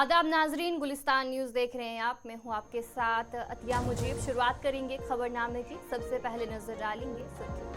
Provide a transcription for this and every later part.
आदाब नाजरीन, गुलिस्तान न्यूज़ देख रहे हैं आप। मैं हूं आपके साथ अतिया मुजीब। शुरुआत करेंगे खबरनामे की। सबसे पहले नजर डालेंगे सुर्खियों।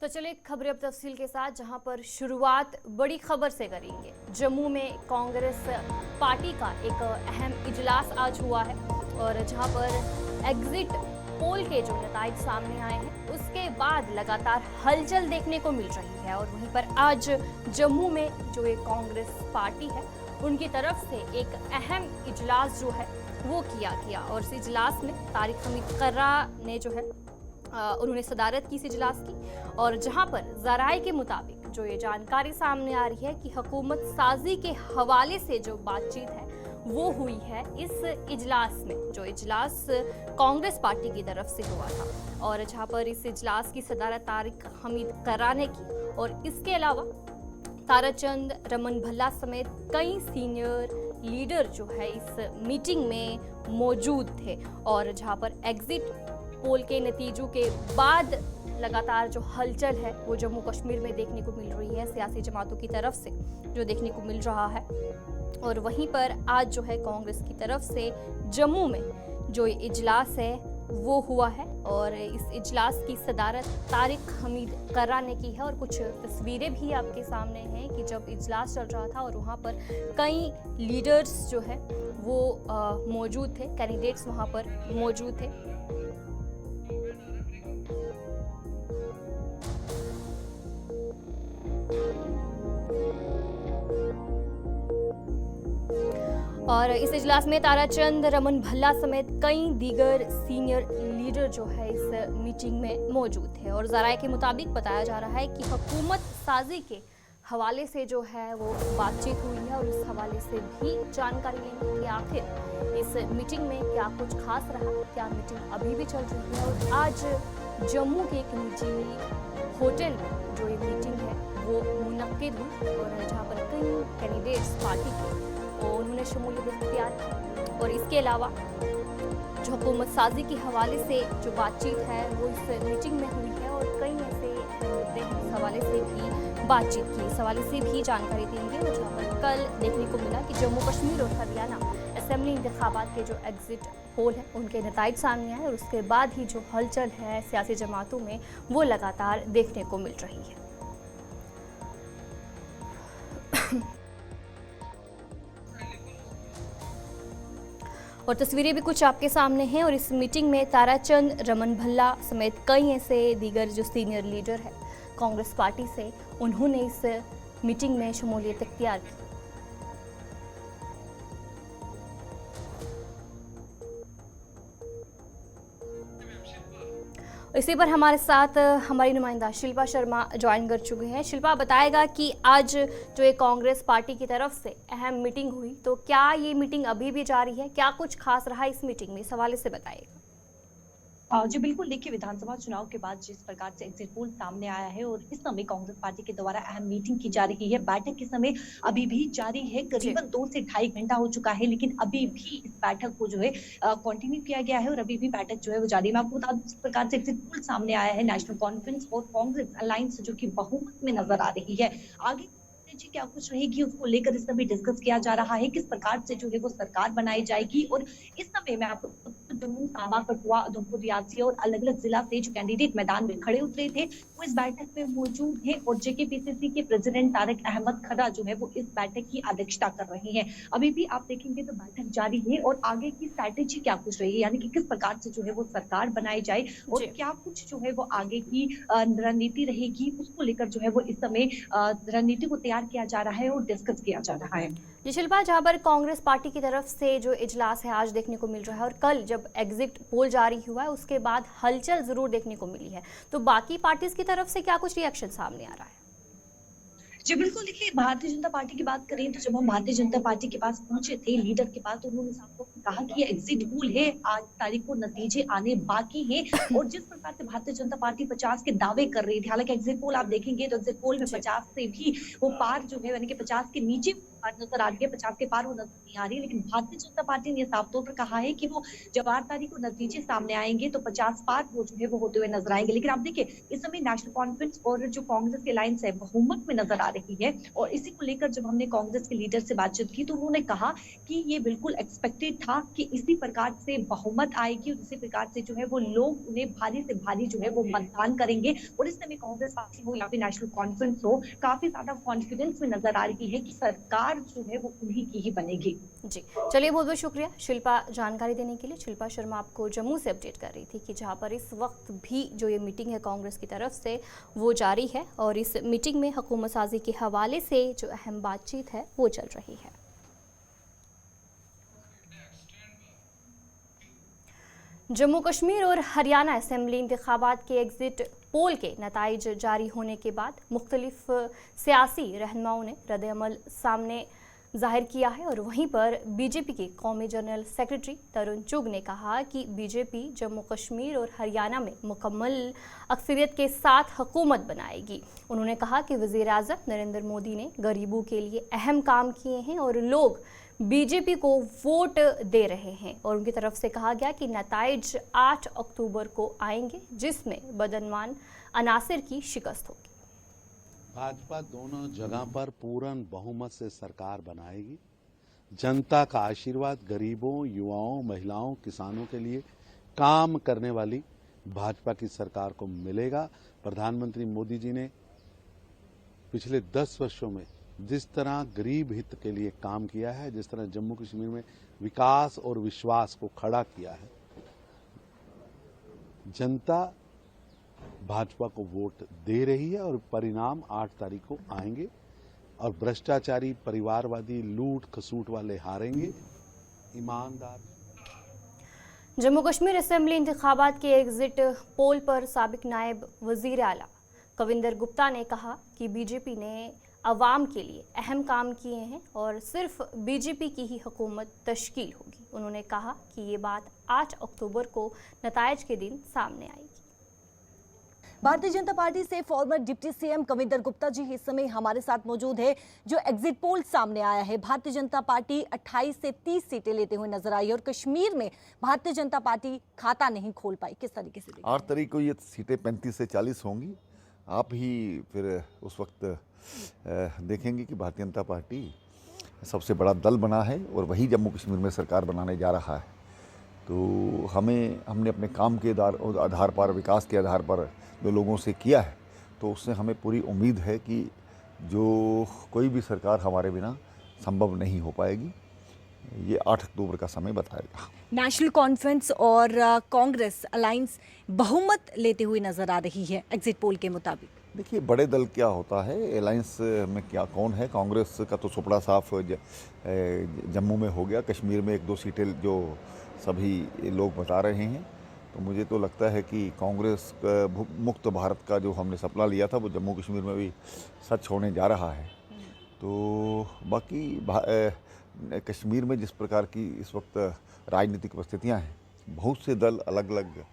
तो चलिए खबरें अब तफसील के साथ, जहां पर शुरुआत बड़ी खबर से करेंगे। जम्मू में कांग्रेस पार्टी का एक अहम इजलास आज हुआ है और जहां पर एग्जिट पोल के जो नतीजे सामने आए हैं उसके बाद लगातार हलचल देखने को मिल रही है। और वहीं पर आज जम्मू में जो एक कांग्रेस पार्टी है उनकी तरफ से एक अहम इजलास जो है वो किया गया और इस इजलास में तारिक हमीद कर्रा ने जो है उन्होंने सदारत की इस इजलास की। और जहां पर ज़राए के मुताबिक जो ये जानकारी सामने आ रही है कि हुकूमत साजी के हवाले से जो बातचीत है वो हुई है इस इजलास में, जो इजलास कांग्रेस पार्टी की तरफ से हुआ था और जहां पर इस इजलास की सदारत तारिक हमीद कर्रा ने की। और इसके अलावा ताराचंद रमन भल्ला समेत कई सीनियर लीडर जो है इस मीटिंग में मौजूद थे। और जहां पर एग्जिट पोल के नतीजों के बाद लगातार जो हलचल है वो जम्मू कश्मीर में देखने को मिल रही है सियासी जमातों की तरफ से, जो देखने को मिल रहा है। और वहीं पर आज जो है कांग्रेस की तरफ से जम्मू में जो इजलास है वो हुआ है और इस इजलास की सदारत तारिक हमीद कर्रा ने की है। और कुछ तस्वीरें भी आपके सामने हैं कि जब इजलास चल रहा था और वहाँ पर कई लीडर्स जो है वो मौजूद थे, कैंडिडेट्स वहाँ पर मौजूद थे। और इस इजलास में ताराचंद रमन भल्ला समेत कई दीगर सीनियर लीडर जो है इस मीटिंग में मौजूद थे। और ज़राए के मुताबिक बताया जा रहा है कि हुकूमत साजी के हवाले से जो है वो बातचीत हुई है और इस हवाले से भी जानकारी लेंगे कि आखिर इस मीटिंग में क्या कुछ खास रहा, क्या मीटिंग अभी भी चल रही है। और आज जम्मू के एक निजी होटल में जो ये मीटिंग है वो मुनक्किद हुई और जहाँ पर कई कैंडिडेट्स पार्टी के और उन्होंने शमूलियत इख्तियार की। और इसके अलावा जो हुकूमत साजी के हवाले से जो बातचीत है वो इस मीटिंग में हुई है और कई ऐसे मुद्दे इस हवाले से भी बातचीत की, इस हवाले से भी जानकारी देंगे। और जहाँ पर कल देखने को मिला कि जम्मू कश्मीर और हरियाणा असेंबली इंतखाबात के जो एग्जिट पोल है उनके नतीजे सामने आए और उसके बाद ही जो हलचल है सियासी जमातों में वो लगातार देखने को मिल रही है। और तस्वीरें भी कुछ आपके सामने हैं। और इस मीटिंग में ताराचंद रमन भल्ला समेत कई ऐसे दीगर जो सीनियर लीडर हैं कांग्रेस पार्टी से, उन्होंने इस मीटिंग में शमूलियत इख्तियार की। इसी पर हमारे साथ हमारी नुमाइंदा शिल्पा शर्मा ज्वाइन कर चुके हैं। शिल्पा, बताएगा कि आज जो एक कांग्रेस पार्टी की तरफ से अहम मीटिंग हुई, तो क्या ये मीटिंग अभी भी जारी है, क्या कुछ खास रहा इस मीटिंग में, इस हवाले से बताइएगा। जी बिल्कुल, देखिए विधानसभा चुनाव के बाद जिस प्रकार से एग्जिट पोल सामने आया है और इस समय कांग्रेस पार्टी के द्वारा अहम मीटिंग की जा रही है, बैठक के समय अभी भी जारी है। करीबन 2 से ढाई घंटा हो चुका है लेकिन अभी भी इस बैठक को जो है कंटिन्यू किया गया है और अभी भी बैठक जो है वो जारी है। मैं आपको बता दूं जिस प्रकार से एग्जिट पोल सामने आया है, नेशनल कॉन्फ्रेंस और कांग्रेस अलायंस जो की बहुमत में नजर आ रही है। आगे जी क्या कुछ रहेगी उसको लेकर इस समय डिस्कस किया जा रहा है, किस प्रकार से जो है वो सरकार बनाई जाएगी। और इस समय मैं आपको जम्मू, सांबा, कठुआ, उधमपुर, रियासी और अलग अलग जिला से जो कैंडिडेट मैदान में खड़े उतरे थे वो इस बैठक में मौजूद है। और जेकेपीसीसी के प्रेसिडेंट तारिक अहमद कर्रा जो है वो इस बैठक की अध्यक्षता कर रहे हैं। अभी भी आप देखेंगे तो बैठक जारी है और आगे की स्ट्रैटेजी क्या कुछ रहेगी, यानी कि किस प्रकार से जो है वो सरकार बनाई जाए और क्या कुछ जो है वो आगे की रणनीति रहेगी, उसको लेकर जो है वो इस समय रणनीति को तैयार किया जा रहा है और डिस्कस किया जा रहा है। जी शिल्पा, जहाँ पर कांग्रेस पार्टी की तरफ से जो इजलास है आज देखने को मिल रहा है और कल जब एग्जिट पोल जारी हुआ है उसके बाद हलचल जरूर देखने को मिली है, तो बाकी पार्टीज की तरफ से क्या कुछ रिएक्शन सामने आ रहा है? जी बिल्कुल, देखिए भारतीय जनता पार्टी की बात करें तो जब हम भारतीय जनता पार्टी के पास पहुंचे थे, लीडर के पास, तो उन्होंने साफ तौर पर कहा कि ये एग्जिट पोल है, 8 तारीख को नतीजे आने बाकी हैं और जिस प्रकार से भारतीय जनता पार्टी 50 के दावे कर रही थी, हालांकि एग्जिट पोल आप देखेंगे तो एग्जिट पोल में जी 50 से भी वो पार जो है यानी कि 50 के नीचे बात नजर आ रही है, 50 के पार वो नजर नहीं आ रही है। लेकिन भारतीय जनता पार्टी ने साफ तौर पर कहा है कि वो जब 8 तारीख को नतीजे सामने आएंगे तो 50 पार वो जो है वो होते हुए नजर आएंगे। लेकिन आप देखिए इस समय नेशनल कॉन्फ्रेंस और जो कांग्रेस की अलायंस है बहुमत में नजर आ रही है और इसी को लेकर जब हमने कांग्रेस के लीडर से बातचीत की तो उन्होंने कहा कि ये बिल्कुल एक्सपेक्टेड था कि इसी प्रकार से बहुमत आएगी और इसी प्रकार से जो है वो लोग उन्हें भारी से भारी जो है वो मतदान करेंगे और इस समय कांग्रेस पार्टी हो या फिर नेशनल कॉन्फ्रेंस हो काफी ज्यादा कॉन्फिडेंस में नजर आ रही है कि सरकार जो है वो उन्हीं की ही बनेगी। जी, चलिए बहुत बहुत शुक्रिया शिल्पा जानकारी देने के लिए। शिल्पा शर्मा आपको जम्मू से अपडेट कर रही थी कि जहां पर इस वक्त भी जो ये मीटिंग है कांग्रेस की तरफ से वो जारी है और इस मीटिंग में हुकूमत साजी के हवाले से जो अहम बातचीत है वो चल रही है। जम्मू कश्मीर और हरियाणा असेंबली इंतखाबात के एग्जिट पोल के नताइज जारी होने के बाद मुख्तलिफ सियासी रहनुमाओं ने रद्द-ए-अमल सामने जाहिर किया है और वहीं पर बीजेपी के कौमी जनरल सेक्रेटरी तरुण चुग ने कहा कि बीजेपी जम्मू कश्मीर और हरियाणा में मुकम्मल अक्सरियत के साथ हुकूमत बनाएगी। उन्होंने कहा कि वज़ीर-ए-आज़म नरेंद्र मोदी ने गरीबों के लिए अहम काम किए हैं और लोग बीजेपी को वोट दे रहे हैं और उनकी तरफ से कहा गया कि नताइज 8 अक्टूबर को आएंगे जिसमें बदनवान अनासिर की शिकस्त होगी। भाजपा दोनों जगह पर पूर्ण बहुमत से सरकार बनाएगी। जनता का आशीर्वाद गरीबों, युवाओं, महिलाओं, किसानों के लिए काम करने वाली भाजपा की सरकार को मिलेगा। प्रधानमंत्री मोदी जी ने पिछले 10 वर्षों में जिस तरह गरीब हित के लिए काम किया है, जिस तरह जम्मू कश्मीर में विकास और विश्वास को खड़ा किया है, जनता भाजपा को वोट दे रही है और परिणाम 8 तारीख को आएंगे और भ्रष्टाचारी, परिवारवादी, लूट खसूट वाले हारेंगे। ईमानदार जम्मू कश्मीर असेंबली इंतखाबात के एग्जिट पोल पर साबिक नायब वजीर आला कविंदर गुप्ता ने कहा कि बीजेपी ने अवाम के लिए अहम काम किए हैं और सिर्फ बीजेपी की ही हुकूमत तश्कील होगी। उन्होंने कहा कि ये बात 8 अक्टूबर को नताइज के दिन सामने आएगी। भारतीय जनता पार्टी से former deputy CM Kavinder Gupta ji इस समय हमारे साथ मौजूद है। जो एग्जिट पोल सामने आया है, भारतीय जनता पार्टी 28 से 30 सीटें लेते हुए नजर आई और कश्मीर में भारतीय जनता पार्टी खाता नहीं खोल पाई। किस तरीके से 8 तारीख को ये सीटें 35 से 40 होंगी। आप ही फिर उस वक्त देखेंगे कि भारतीय जनता पार्टी सबसे बड़ा दल बना है और वही जम्मू कश्मीर में सरकार बनाने जा रहा है। तो हमने अपने काम के आधार पर, विकास के आधार पर जो लोगों से किया है, तो उससे हमें पूरी उम्मीद है कि जो कोई भी सरकार हमारे बिना संभव नहीं हो पाएगी। ये 8 अक्टूबर का समय बताएगा। नेशनल कॉन्फ्रेंस और कांग्रेस अलायंस बहुमत लेते हुए नजर आ रही है एग्जिट पोल के मुताबिक। देखिए, बड़े दल क्या होता है, अलायंस में क्या कौन है। कांग्रेस का तो सुपड़ा साफ जम्मू में हो गया। कश्मीर में 1-2 सीटें जो सभी लोग बता रहे हैं, तो मुझे तो लगता है कि कांग्रेस मुक्त भारत का जो हमने सपना लिया था वो जम्मू कश्मीर में भी सच होने जा रहा है। तो बाकी कश्मीर में जिस प्रकार की इस वक्त राजनीतिक परिस्थितियाँ हैं, बहुत से दल अलग अलग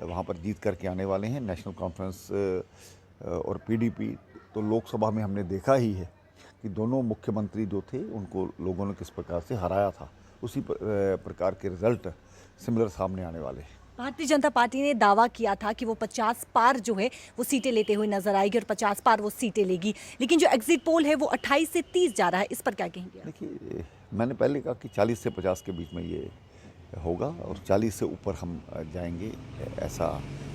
वहाँ पर जीत करके आने वाले हैं। नेशनल कॉन्फ्रेंस और पीडीपी तो लोकसभा में हमने देखा ही है कि दोनों मुख्यमंत्री जो थे उनको लोगों ने किस प्रकार से हराया था। उसी प्रकार के रिजल्ट सिमिलर सामने आने वाले हैं। भारतीय जनता पार्टी ने दावा किया था कि वो 50 पार जो है वो सीटें लेते हुए नजर आएगी और 50 पार वो सीटें लेगी, लेकिन जो एग्जिट पोल है वो 28 से 30 जा रहा है। इस पर क्या कहेंगे? देखिए, मैंने पहले कहा कि 40 से 50 के बीच में ये होगा और 40 से ऊपर हम जाएंगे, ऐसा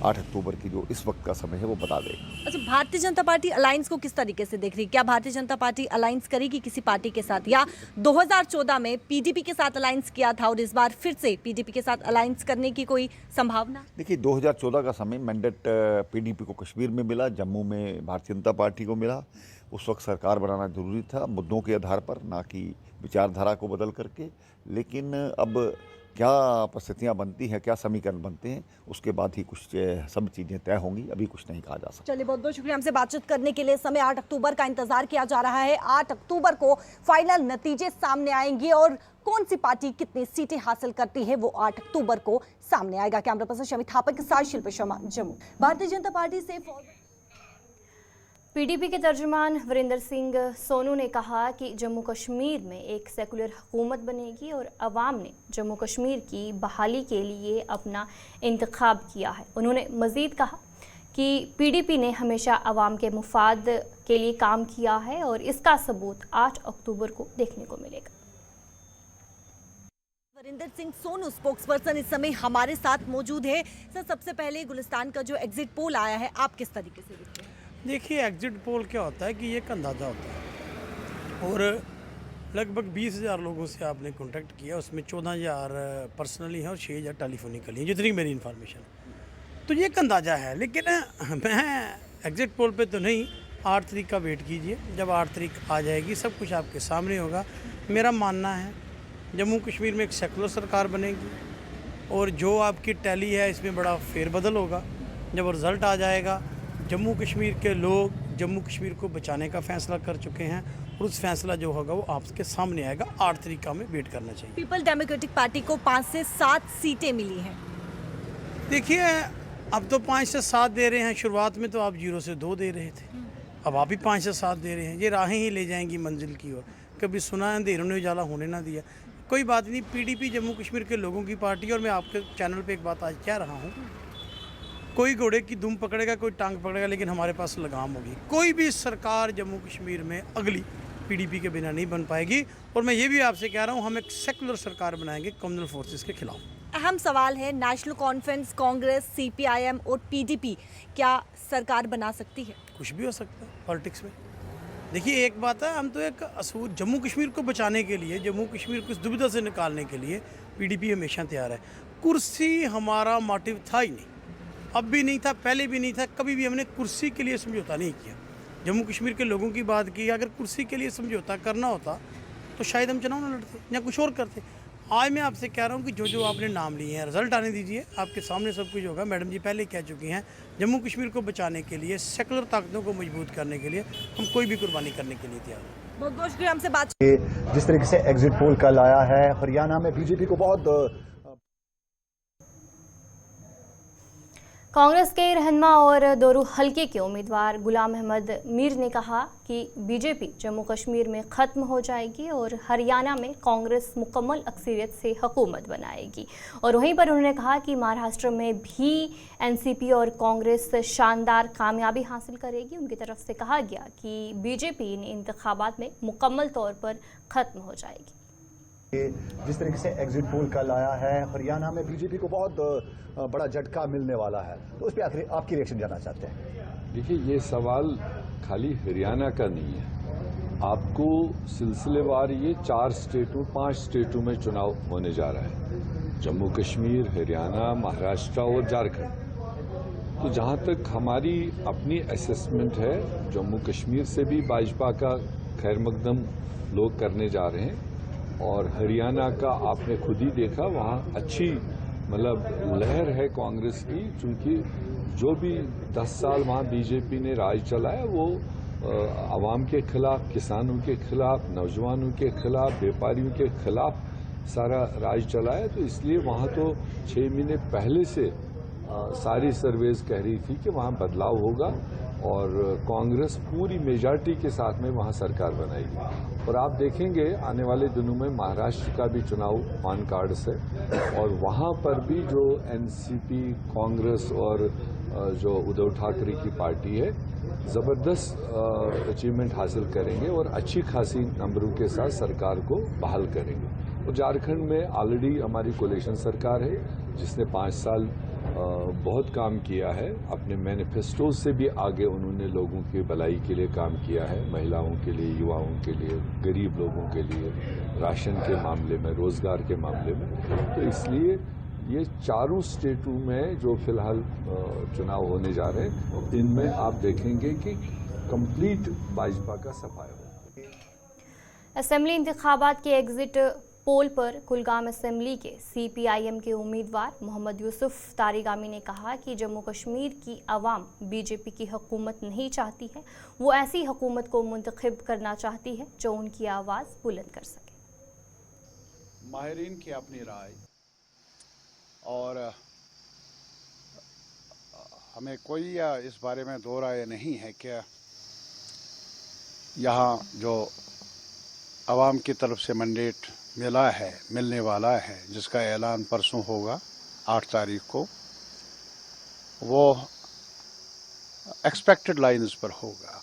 8 अक्टूबर की जो इस वक्त का समय है वो बता देगा। अच्छा, भारतीय जनता पार्टी अलायंस को किस तरीके से देख रही है? क्या भारतीय जनता पार्टी अलायंस करेगी किसी पार्टी के साथ, या 2014 में पीडीपी के साथ अलायंस किया था और इस बार फिर से पीडीपी के साथ अलायंस करने की कोई संभावना? देखिए, 2014 का समय मैंडेट पीडीपी को कश्मीर में मिला, जम्मू में भारतीय जनता पार्टी को मिला। उस वक्त सरकार बनाना जरूरी था मुद्दों के आधार पर, ना कि विचारधारा को बदल करके। लेकिन अब क्या परिस्थितियाँ बनती हैं, क्या समीकरण बनते हैं, उसके बाद ही कुछ सब चीज़ें तय होंगी। अभी कुछ नहीं कहा जा सकता। चलिए, बहुत बहुत शुक्रिया हमसे बातचीत करने के लिए। समय 8 अक्टूबर का इंतजार किया जा रहा है। 8 अक्टूबर को फाइनल नतीजे सामने आएंगे और कौन सी पार्टी कितनी सीटें हासिल करती है वो 8 अक्टूबर को सामने आएगा। कैमरा पर्सन शमी थापा के साथ शिल्पा शर्मा, जम्मू। भारतीय जनता पार्टी से पीडीपी के तर्जुमान वीरेंद्र सिंह सोनू ने कहा कि जम्मू कश्मीर में एक सेकुलर हुकूमत बनेगी और अवाम ने जम्मू कश्मीर की बहाली के लिए अपना इंतखाब किया है। उन्होंने मज़ीद कहा कि पीडीपी ने हमेशा अवाम के मुफाद के लिए काम किया है और इसका सबूत 8 अक्टूबर को देखने को मिलेगा। वीरेंद्र सिंह सोनू, स्पोक्स पर्सन, इस समय हमारे साथ मौजूद है। सर, सबसे पहले गुलिस्तान का जो एग्जिट पोल आया है, आप किस तरीके से देखते हैं? देखिए, एग्जिट पोल क्या होता है कि ये एक अंदाज़ा होता है और लगभग 20,000 लोगों से आपने कांटेक्ट किया, उसमें 14,000 पर्सनली हैं और 6,000 टेलीफोनिकली हैं, जितनी मेरी इन्फॉर्मेशन है। तो ये एक अंदाज़ा है, लेकिन मैं एग्जिट पोल पे तो नहीं। 8 तारीख का वेट कीजिए, जब 8 तारीख आ जाएगी सब कुछ आपके सामने होगा। मेरा मानना है जम्मू कश्मीर में एक सेकुलर सरकार बनेगी और जो आपकी टैली है इसमें बड़ा फेरबदल होगा। जब रिज़ल्ट आ जाएगा, जम्मू कश्मीर के लोग जम्मू कश्मीर को बचाने का फैसला कर चुके हैं और उस फैसला जो होगा वो आपके सामने आएगा। 8 तारीख का हमें वेट करना चाहिए। पीपल डेमोक्रेटिक पार्टी को 5 से 7 सीटें मिली हैं। देखिए, अब तो 5 से 7 दे रहे हैं। शुरुआत में तो आप 0 से 2 दे रहे थे, अब आप भी 5 से 7 दे रहे हैं। ये राहें ही ले जाएंगी मंजिल की ओर। कभी सुना अंधेरों ने उजाला होने ना दिया। कोई बात नहीं, पीडीपी जम्मू कश्मीर के लोगों की पार्टी। और मैं आपके चैनल पे एक बात आज कह रहा हूँ, कोई घोड़े की दुम पकड़ेगा, कोई टांग पकड़ेगा, लेकिन हमारे पास लगाम होगी। कोई भी सरकार जम्मू कश्मीर में अगली पीडीपी के बिना नहीं बन पाएगी। और मैं ये भी आपसे कह रहा हूँ, हम एक सेकुलर सरकार बनाएंगे कम्युनल फोर्सेस के खिलाफ। अहम सवाल है, नेशनल कॉन्फ्रेंस, कांग्रेस, सीपीआईएम और पीडीपी क्या सरकार बना सकती है? कुछ भी हो सकता है पॉलिटिक्स में। देखिए, एक बात है, हम तो एक असूल जम्मू कश्मीर को बचाने के लिए, जम्मू कश्मीर को इस दुविधा से निकालने के लिए पीडीपी हमेशा तैयार है। कुर्सी हमारा मोटिव था ही नहीं, अब भी नहीं था, पहले भी नहीं था। कभी भी हमने कुर्सी के लिए समझौता नहीं किया। जम्मू कश्मीर के लोगों की बात की, अगर कुर्सी के लिए समझौता करना होता तो शायद हम चुनाव न लड़ते या कुछ और करते। आज मैं आपसे कह रहा हूँ कि जो जो आपने नाम लिए हैं, रिजल्ट आने दीजिए, आपके सामने सब कुछ होगा। मैडम जी पहले कह चुकी हैं, जम्मू कश्मीर को बचाने के लिए, सेकुलर ताकतों को मजबूत करने के लिए हम कोई भी कुर्बानी करने के लिए तैयार हैं। बहुत बहुत शुक्रिया हमसे बात। जिस तरीके से एग्जिट पोल कल आया है, हरियाणा में बीजेपी को बहुत कांग्रेस के रहनुमा और दोरू हलके के उम्मीदवार गुलाम अहमद मीर ने कहा कि बीजेपी जम्मू कश्मीर में ख़त्म हो जाएगी और हरियाणा में कांग्रेस मुकम्मल अक्सरियत से हुकूमत बनाएगी। और वहीं पर उन्होंने कहा कि महाराष्ट्र में भी एनसीपी और कांग्रेस शानदार कामयाबी हासिल करेगी। उनकी तरफ से कहा गया कि बीजेपी इन इंतखाबात में मुकम्मल तौर पर ख़त्म हो जाएगी। जिस तरीके से एग्जिट पोल कल आया है, हरियाणा में बीजेपी को बहुत बड़ा झटका मिलने वाला है, तो उस पर आपकी रिएक्शन जानना चाहते हैं। देखिए, ये सवाल खाली हरियाणा का नहीं है। आपको सिलसिलेवार ये 4 स्टेटों 5 स्टेटों में चुनाव होने जा रहा है, जम्मू कश्मीर, हरियाणा, महाराष्ट्र और झारखंड। तो जहाँ तक हमारी अपनी असेसमेंट है, जम्मू कश्मीर से भी भाजपा का खैर मकदम लोग करने जा रहे हैं और हरियाणा का आपने खुद ही देखा, वहाँ अच्छी मतलब लहर है कांग्रेस की। चूंकि जो भी 10 साल वहाँ बीजेपी ने राज चलाया वो आवाम के खिलाफ, किसानों के खिलाफ, नौजवानों के खिलाफ, व्यापारियों के खिलाफ सारा राज चलाया। तो इसलिए वहाँ तो 6 महीने पहले से सारी सर्वेज कह रही थी कि वहाँ बदलाव होगा और कांग्रेस पूरी मेजॉरिटी के साथ में वहाँ सरकार बनाएगी। और आप देखेंगे आने वाले दिनों में महाराष्ट्र का भी चुनाव ऑन कार्ड से, और वहाँ पर भी जो एनसीपी, कांग्रेस और जो उद्धव ठाकरे की पार्टी है, ज़बरदस्त अचीवमेंट हासिल करेंगे और अच्छी खासी नंबरों के साथ सरकार को बहाल करेंगे। और झारखंड में ऑलरेडी हमारी कोलिशन सरकार है जिसने 5 साल बहुत काम किया है। अपने मैनिफेस्टो से भी आगे उन्होंने लोगों की भलाई के लिए काम किया है, महिलाओं के लिए, युवाओं के लिए, गरीब लोगों के लिए, राशन के मामले में, रोजगार के मामले में। तो इसलिए ये 4 स्टेटों में जो फिलहाल चुनाव होने जा रहे हैं, इनमें आप देखेंगे कि कंप्लीट भाजपा का सफाया हो। असेंबली इंतखाबात के एग्जिट पोल पर कुलगाम असेंबली के CPIM के उम्मीदवार मोहम्मद यूसुफ तारिगामी ने कहा कि जम्मू कश्मीर की आवाम बीजेपी की हुकूमत नहीं चाहती है, वो ऐसी हुकूमत को मुंतखब करना चाहती है जो उनकी आवाज़ बुलंद कर सके। माहिरीन की अपनी राय और हमें कोई इस बारे में दो राय नहीं है कि यहाँ जो आवाम की तरफ से मैंडेट मिला है, मिलने वाला है, जिसका ऐलान परसों होगा 8 तारीख को, वो एक्सपेक्टेड लाइंस पर होगा।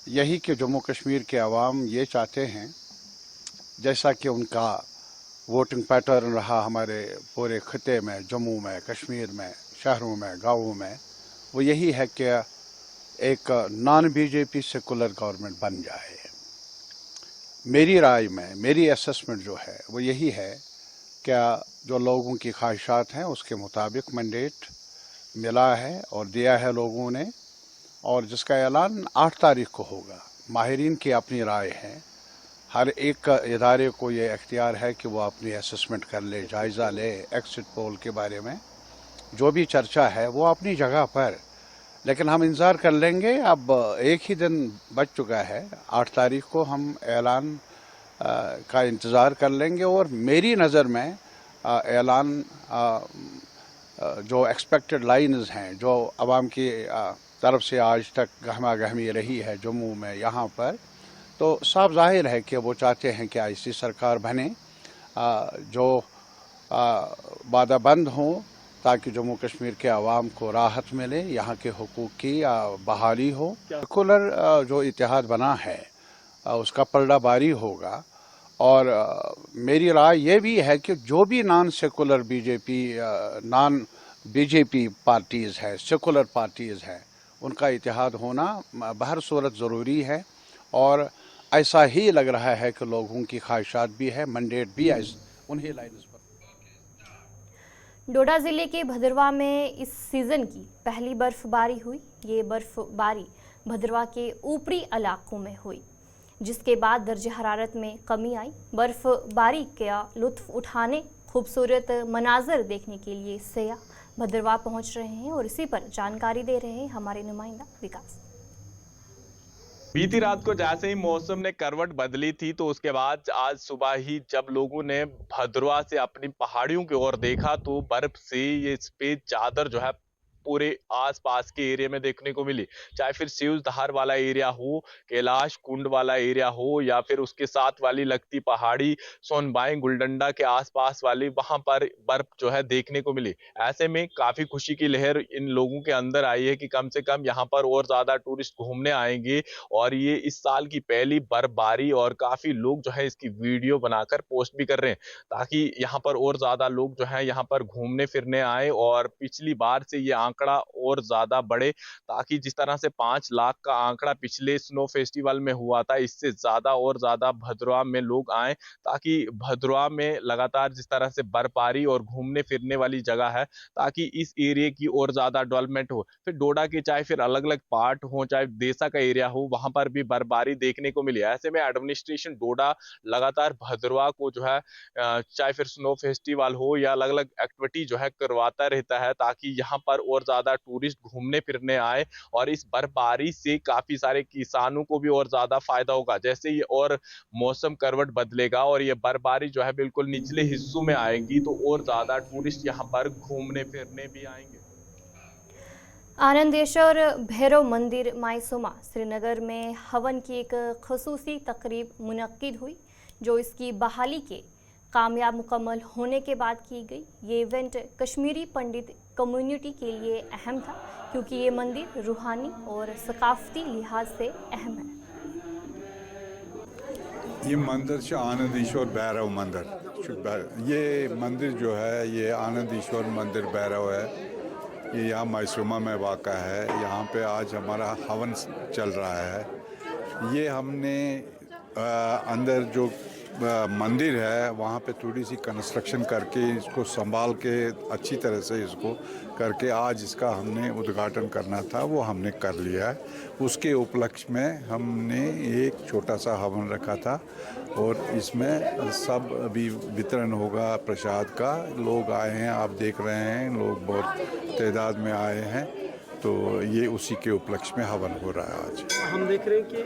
यही कि जम्मू कश्मीर के अवाम ये चाहते हैं, जैसा कि उनका वोटिंग पैटर्न रहा हमारे पूरे खिते में, जम्मू में, कश्मीर में, शहरों में, गाँवों में, वो यही है कि एक नॉन बीजेपी सेकुलर गवर्नमेंट बन जाए। मेरी राय में, मेरी असेसमेंट जो है वो यही है कि जो लोगों की ख्वाहिशात हैं उसके मुताबिक मैंडेट मिला है और दिया है लोगों ने, और जिसका ऐलान 8 तारीख को होगा। माहिरीन की अपनी राय है, हर एक इदारे को ये इख्तियार है कि वो अपनी असेसमेंट कर ले, जायज़ा ले एग्जिट पोल के बारे में। जो भी चर्चा है वो अपनी जगह पर, लेकिन हम इंतज़ार कर लेंगे। अब एक ही दिन बच चुका है, 8 तारीख को हम ऐलान का इंतज़ार कर लेंगे। और मेरी नज़र में ऐलान जो एक्सपेक्टेड लाइन्स हैं, जो आवाम की तरफ से आज तक गहमा गहमी रही है जम्मू में, यहाँ पर तो साफ जाहिर है कि वो चाहते हैं कि ऐसी सरकार बने जो बादाबंद हों, ताकि जम्मू कश्मीर के अवाम को राहत मिले, यहाँ के हुकूक की बहाली हो। सेकुलर जो इतिहाद बना है उसका पलड़ाबारी होगा। और मेरी राय ये भी है कि जो भी नॉन बीजेपी पार्टीज़ हैं, सेकुलर पार्टीज़ हैं, उनका इतिहाद होना बहर सूरत ज़रूरी है। और ऐसा ही लग रहा है कि लोगों की ख्वाहिशात भी है, मैंडेट भी है उन्हीं लाइन्स पर। डोडा ज़िले के भदरवा में इस सीज़न की पहली बर्फबारी हुई। ये बर्फबारी भदरवा के ऊपरी इलाकों में हुई, जिसके बाद दर्जे हरारत में कमी आई। बर्फबारी का लुत्फ़ उठाने, खूबसूरत मनाजर देखने के लिए सयाह भदरवा पहुंच रहे हैं और इसी पर जानकारी दे रहे हैं हमारे नुमाइंदा विकास। बीती रात को जैसे ही मौसम ने करवट बदली थी, तो उसके बाद आज सुबह ही जब लोगों ने भदरवा से अपनी पहाड़ियों की ओर देखा, तो बर्फ से ये सफेद चादर जो है पूरे आसपास के एरिया में देखने को मिली। चाहे फिर सिवजधार वाला एरिया हो, कैलाश कुंड वाला एरिया हो, या फिर उसके साथ वाली लगती पहाड़ी सोनबाई गुलडंडा के आसपास वाली, वहां पर बर्फ जो है देखने को मिली। ऐसे में काफी खुशी की लहर इन लोगों के अंदर आई है कि कम से कम यहाँ पर और ज्यादा टूरिस्ट घूमने आएंगे, और ये इस साल की पहली बर्फबारी, और काफी लोग जो है इसकी वीडियो बनाकर पोस्ट भी कर रहे हैं, ताकि यहाँ पर और ज्यादा लोग जो है यहाँ पर घूमने फिरने आए और पिछली बार से ये आंकड़ा और ज्यादा बढ़े, ताकि जिस तरह से 5 लाख का आंकड़ा पिछले स्नो फेस्टिवल में हुआ था, इससे ज्यादा और ज्यादा भदरवा में लोग आए, ताकि भदरवा में लगातार जिस तरह से बर्फबारी और घूमने फिरने वाली जगह है, ताकि इस एरिया की और ज्यादा डेवलपमेंट हो। फिर डोडा के चाहे फिर अलग अलग पार्ट हो, चाहे देसा का एरिया हो, वहां पर भी बर्फबारी देखने को मिली। ऐसे में एडमिनिस्ट्रेशन डोडा लगातार भदरवा को जो है चाहे फिर स्नो फेस्टिवल हो या अलग अलग एक्टिविटी जो है करवाता रहता है, ताकि यहाँ पर और ज्यादा टूरिस्ट घूमने फिरने आए, और इस बर्फबारी से काफी सारे किसानों को भी और ज्यादा फायदा होगा। जैसे ये और मौसम करवट बदलेगा और ये बर्फबारी जो है बिल्कुल निचले हिस्सों में आएगी, तो और ज्यादा टूरिस्ट यहाँ पर घूमने फिरने भी आएंगे। आनंदेश्वर भैरव मंदिर मायसुमा श्रीनगर में हवन की एक खसूसी तकरीब मुनक्किद हुई, जो इसकी बहाली के कामयाब मुकम्मल होने के बाद की गई। ये इवेंट कश्मीरी पंडित कम्युनिटी के लिए अहम था, क्योंकि ये मंदिर रूहानी और सकाफती लिहाज से अहम है। ये मंदिर आनंद ईश्वर भैरव मंदिर, ये मंदिर जो है ये आनंद ईश्वर मंदिर भैरव है। ये यहाँ मैसूमा में वाक़ा है। यहाँ पे आज हमारा हवन चल रहा है। ये हमने अंदर जो मंदिर है वहाँ पे थोड़ी सी कंस्ट्रक्शन करके इसको संभाल के अच्छी तरह से इसको करके आज इसका हमने उद्घाटन करना था, वो हमने कर लिया है। उसके उपलक्ष्य में हमने एक छोटा सा हवन रखा था और इसमें सब अभी वितरण होगा प्रसाद का। लोग आए हैं, आप देख रहे हैं, लोग बहुत तादाद में आए हैं, तो ये उसी के उपलक्ष्य में हवन हो रहा है आज। हम देख रहे हैं कि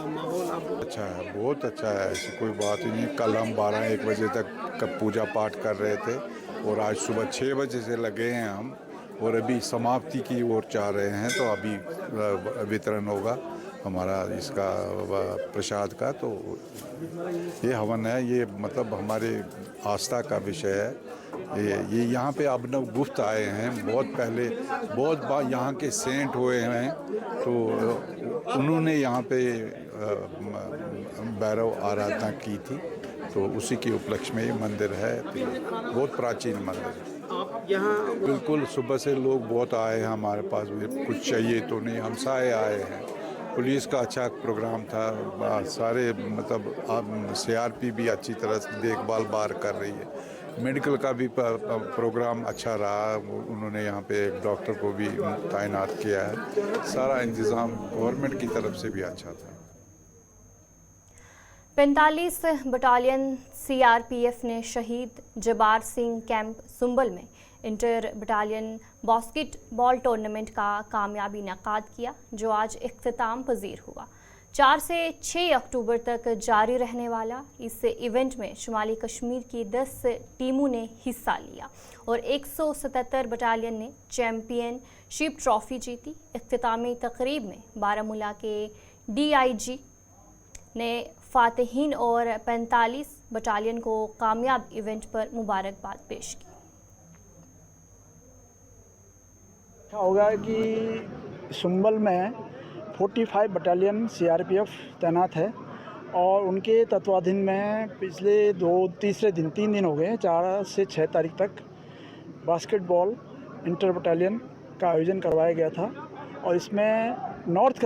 माहौल आप अच्छा है, बहुत अच्छा है, ऐसी कोई बात ही नहीं। कल हम 12-1 बजे तक पूजा पाठ कर रहे थे और आज सुबह 6 बजे से लगे हैं हम और अभी समाप्ति की ओर चाह रहे हैं, तो अभी वितरण होगा हमारा इसका प्रसाद का। तो ये हवन है, ये मतलब हमारे आस्था का विषय है। ये यहाँ पे अभिनव गुप्त आए हैं, बहुत पहले बहुत बार यहाँ के सेंट हुए हैं, तो उन्होंने यहाँ पे भैरव आराधना की थी, तो उसी के उपलक्ष्य में ये मंदिर है। बहुत प्राचीन मंदिर है। आप यहाँ बिल्कुल सुबह से लोग बहुत आए हैं हमारे पास, भी कुछ चाहिए तो नहीं, हम सारे आए हैं। पुलिस का अच्छा प्रोग्राम था, सारे मतलब CRP भी अच्छी तरह से देखभाल बार कर रही है। मेडिकल का भी प्रोग्राम अच्छा रहा, उन्होंने यहाँ पे एक डॉक्टर को भी तैनात किया है। सारा इंतज़ाम गवर्नमेंट की तरफ से भी अच्छा था। 45 बटालियन CRPF ने शहीद जबार सिंह कैंप सुंबल में इंटर बटालियन बास्केटबॉल टूर्नामेंट का कामयाबी इनेकाद किया, जो आज इख्तिताम पजीर हुआ। 4 से 6 अक्टूबर तक जारी रहने वाला इस इवेंट में शुमाली कश्मीर की 10 टीमों ने हिस्सा लिया और 177 बटालियन ने चैम्पियनशिप ट्रॉफी जीती। इख्तितामी तकरीब में बारामूला के DIG ने फातिहीन और 45 बटालियन को कामयाब इवेंट पर मुबारकबाद पेश की। होगा कि सुंबल में 45 बटालियन CRPF तैनात है और उनके तत्वाधीन में पिछले 3 दिन हो गए, 4 से 6 तारीख तक बास्केटबॉल इंटर बटालियन का आयोजन करवाया गया था। और इसमें नॉर्थ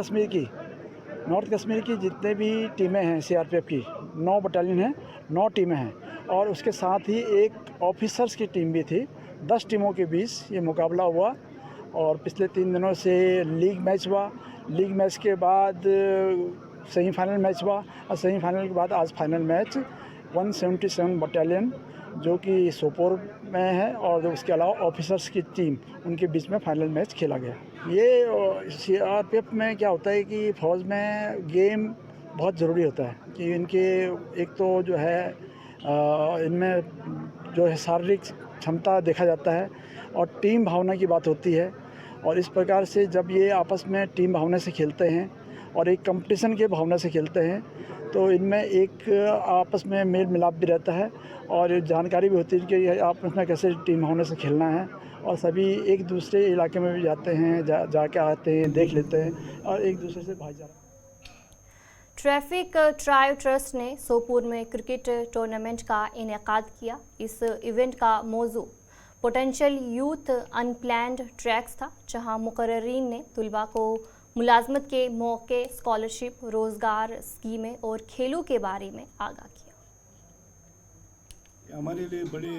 कश्मीर की जितने भी टीमें हैं CRPF की, 9 बटालियन हैं, 9 टीमें हैं और उसके साथ ही एक ऑफिसर्स की टीम भी थी। 10 टीमों के बीच ये मुकाबला हुआ और पिछले 3 दिनों से लीग मैच हुआ। लीग मैच के बाद सेमीफाइनल मैच हुआ और सेमीफाइनल के बाद आज फाइनल मैच 177 बटालियन जो कि सोपोर में है और उसके अलावा ऑफिसर्स की टीम, उनके बीच में फाइनल मैच खेला गया। ये CRPF में क्या होता है कि फ़ौज में गेम बहुत ज़रूरी होता है कि इनके एक तो जो है इनमें जो है शारीरिक क्षमता देखा जाता है और टीम भावना की बात होती है। और इस प्रकार से जब ये आपस में टीम भावना से खेलते हैं और एक कंपटीशन के भावना से खेलते हैं तो इनमें एक आपस में मेल मिलाप भी रहता है और जानकारी भी होती है कि आपस में कैसे टीम भावना से खेलना है। और सभी एक दूसरे इलाके में भी जाते हैं, जाके आते हैं, देख लेते हैं और एक दूसरे से भाईचारा। ट्रैफिक ट्राई ट्रस्ट ने सोपुर में क्रिकेट टूर्नामेंट का इनेकाद किया। इस इवेंट का मौजू पोटेंशियल यूथ अनप्लैन्ड ट्रैक्स था, जहां मुकर्रीन ने तुलबा को मुलाजमत के मौके, स्कॉलरशिप, रोज़गार स्कीमें और खेलों के बारे में आगाह किया। हमारे लिए बड़े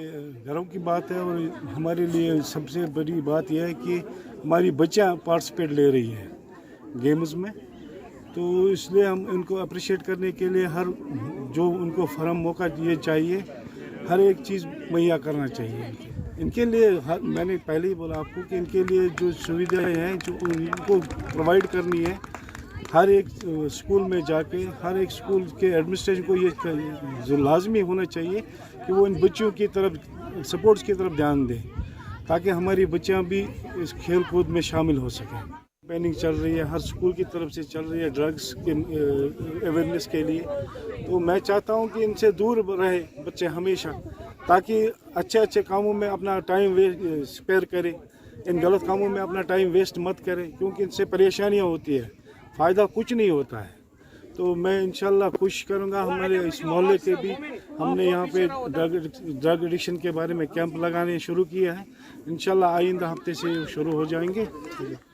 गर्व की बात है और हमारे लिए सबसे बड़ी बात यह है कि हमारी बच्चियां पार्टिसिपेट ले रही है गेम्स में, तो इसलिए हम इनको अप्रिशिएट करने के लिए हर जो उनको फर्म मौका ये चाहिए, हर एक चीज़ मुहैया करना चाहिए इनके लिए। मैंने पहले ही बोला आपको कि इनके लिए जो सुविधाएं हैं जो उनको प्रोवाइड करनी है, हर एक स्कूल में जाके हर एक स्कूल के एडमिनिस्ट्रेशन को ये जो लाजमी होना चाहिए कि वो इन बच्चों की तरफ स्पोर्ट्स की तरफ ध्यान दें ताकि हमारी बच्चियां भी इस खेल कूद में शामिल हो सकें। कैंपेनिंग चल रही है, हर स्कूल की तरफ से चल रही है ड्रग्स के अवेयरनेस के लिए, तो मैं चाहता हूं कि इनसे दूर रहे बच्चे हमेशा, ताकि अच्छे अच्छे कामों में अपना टाइम स्पेयर करें, इन गलत कामों में अपना टाइम वेस्ट मत करें, क्योंकि इनसे परेशानियां होती है, फ़ायदा कुछ नहीं होता है। तो मैं इंशाल्लाह कोशिश करूंगा, हमारे इस मोहल्ले के भी हमने यहाँ पे ड्रग एडिक्शन के बारे में कैंप लगाने शुरू किया है, इंशाल्लाह आइंदा हफ्ते से शुरू हो जाएंगे।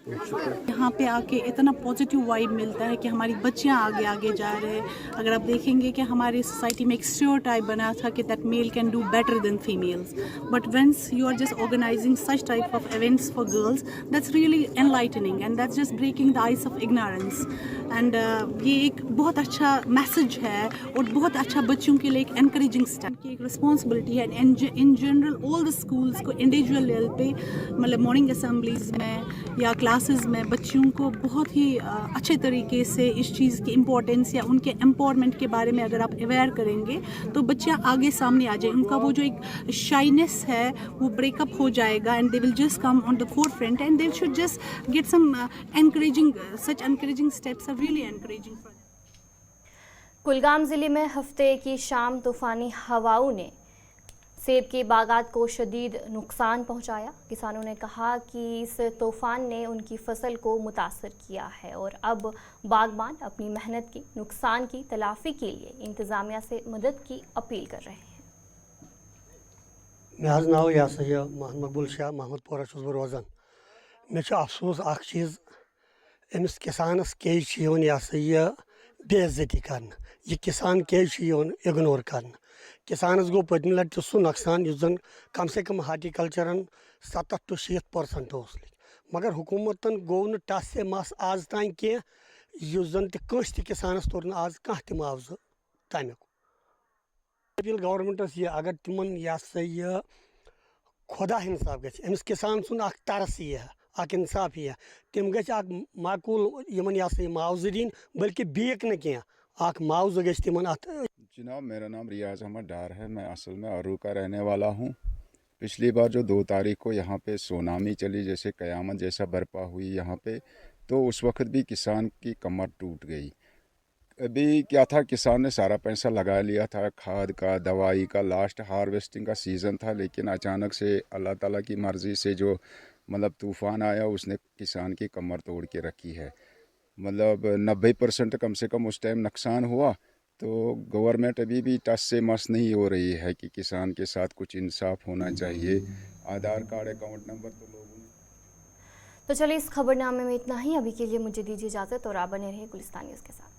यहाँ पे आके इतना पॉजिटिव वाइब मिलता है कि हमारी बच्चियाँ आगे आगे जा रहे हैं। अगर आप देखेंगे कि हमारी सोसाइटी में एक स्टीरियोटाइप बना था कि that male can do better than females, but whence you are just organizing such type of events for girls, that's really enlightening and that's just breaking the eyes of ignorance. एंड ये एक बहुत अच्छा message है और बहुत अच्छा बच्चों के लिए एक एनकरेजिंग स्टेप की एक रिस्पॉन्सिबिलिटी है। In general all the schools को इंडिविजुअल लेवल पे मतलब मॉर्निंग असेंबलीज में या क्लासेस में बच्चों को बहुत ही अच्छे तरीके से इस चीज़ की इम्पोर्टेंस या उनके एम्पावरमेंट के बारे में अगर आप अवेयर करेंगे तो बच्चे आगे सामने आ जाए, उनका वो जो एक शाइनेस है वो ब्रेकअप हो जाएगा and they will just come on the forefront and they should just get some encouraging steps are really encouraging. Kulgam जिले में हफ्ते की शाम तूफानी हवाओं ने सेब के बागात को शदीद नुकसान पहुंचाया। किसानों ने कहा कि इस तूफान ने उनकी फसल को मुतासर किया है और अब बागबान अपनी मेहनत की नुकसान की तलाफी के लिए इंतज़ामिया से मदद की अपील कर रहे हैं। मे नाव यह मोहम्मद मकबूल शाह महमूदपुरा बह रोजान। मे अफसोस अख चीज़ अमिस किसानस क्या यह बेइज्जती कर, यह किसान क्या इग्नोर कर। किसानस गो पत्म लट सह नुकसान जन कम से कम हार्टिकल्चरन 70 to 60% मगर हुकूमतन गो न टस से मस आज तान कह जन तस किसानस तोर आज कह मुआवजह तमिक। अपील गवर्नमेंटस यह अगर तिमन यह खुदा इंसाफ गमिस किसान सुन तरस यह इंसाफ यह तम ग माकूल मुआवजह दिन बल्कि बीक न कह मुआवजह ग। जनाब मेरा नाम रियाज अहमद डार है, मैं असल में अरू का रहने वाला हूँ। पिछली बार जो 2 तारीख को यहाँ पे सुनामी चली, जैसे क़यामत जैसा बर्पा हुई यहाँ पे, तो उस वक्त भी किसान की कमर टूट गई। अभी क्या था, किसान ने सारा पैसा लगा लिया था खाद का, दवाई का, लास्ट हार्वेस्टिंग का सीज़न था, लेकिन अचानक से अल्लाह ताला की मर्ज़ी से जो मतलब तूफ़ान आया उसने किसान की कमर तोड़ के रखी है। मतलब 90% कम से कम उस टाइम नुकसान हुआ। तो गवर्नमेंट अभी भी टस से मस नहीं हो रही है कि किसान के साथ कुछ इंसाफ होना चाहिए। आधार कार्ड, अकाउंट नंबर तो लोगों ने। तो चलिए इस खबरनामे में इतना ही। अभी के लिए मुझे दीजिए इजाज़त और आप बने रहिए गुलिस्तान न्यूज़ के साथ।